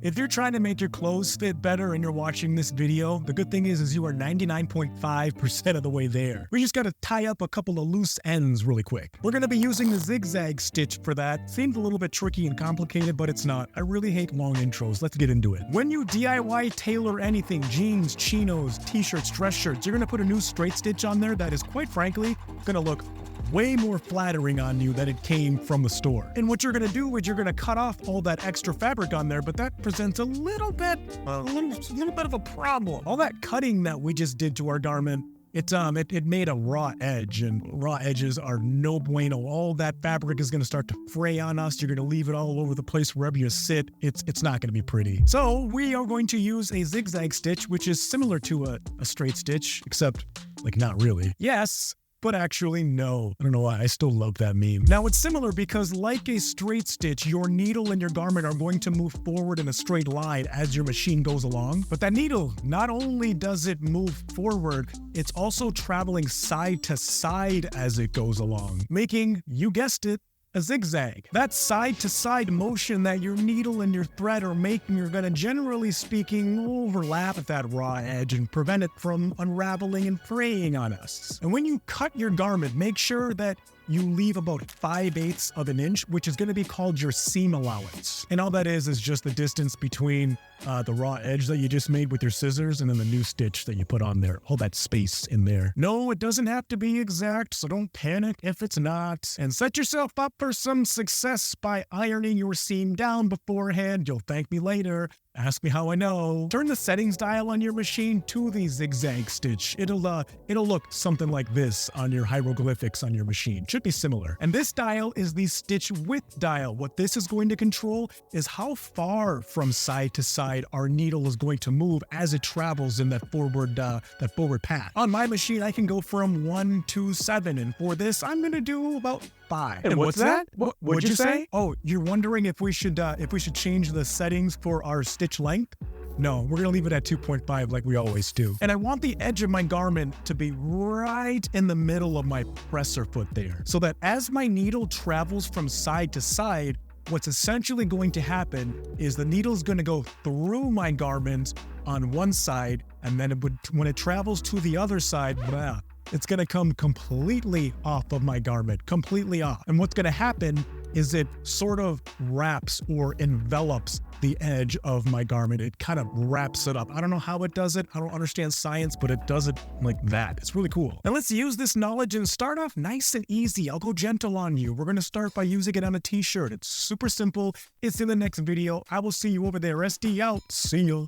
If you're trying to make your clothes fit better and you're watching this video, the good thing is you are 99.5% of the way there. We just gotta tie up a couple of loose ends really quick. We're gonna be using the zigzag stitch for that. Seems a little bit tricky and complicated, but it's not. I really hate long intros. Let's get into it. When you DIY tailor anything, jeans, chinos, t-shirts, dress shirts, you're gonna put a new straight stitch on there that is, quite frankly, gonna look way more flattering on you than it came from the store. And what you're gonna do is you're gonna cut off all that extra fabric on there, but that presents a little bit of a problem. All that cutting that we just did to our garment, it made a raw edge, and raw edges are no bueno. All that fabric is gonna start to fray on us. You're gonna leave it all over the place wherever you sit. It's not gonna be pretty. So we are going to use a zigzag stitch, which is similar to a straight stitch, except like not really. Yes, but actually no. I don't know why, I still love that meme. Now it's similar because like a straight stitch, your needle and your garment are going to move forward in a straight line as your machine goes along. But that needle, not only does it move forward, it's also traveling side to side as it goes along, making, you guessed it, a zigzag. That side-to-side motion that your needle and your thread are making are gonna, generally speaking, overlap at that raw edge and prevent it from unraveling and fraying on us. And when you cut your garment, make sure that you leave about 5/8 of an inch, which is gonna be called your seam allowance. And all that is just the distance between the raw edge that you just made with your scissors and then the new stitch that you put on there, all that space in there. No, it doesn't have to be exact, so don't panic if it's not. And set yourself up for some success by ironing your seam down beforehand. You'll thank me later. Ask me how I know. Turn the settings dial on your machine to the zigzag stitch. It'll look something like this on your hieroglyphics on your machine. Should be similar. And this dial is the stitch width dial. What this is going to control is how far from side to side our needle is going to move as it travels in that forward path. On my machine, I can go from 1 to 7, and for this, I'm gonna do about 5. And what's that? What'd you say? Oh, you're wondering if we should change the settings for our stitch length? No, we're gonna leave it at 2.5 like we always do. And I want the edge of my garment to be right in the middle of my presser foot there, so that as my needle travels from side to side, what's essentially going to happen is the needle's going to go through my garment on one side, and then when it travels to the other side, it's going to come completely off of my garment, completely off. And what's going to happen is it sort of wraps or envelops the edge of my garment. It kind of wraps it up. I don't know how it does it. I don't understand science, but it does it like that. It's really cool. And let's use this knowledge and start off nice and easy. I'll go gentle on you. We're going to start by using it on a t-shirt. It's super simple. It's in the next video. I will see you over there. SD out. See ya.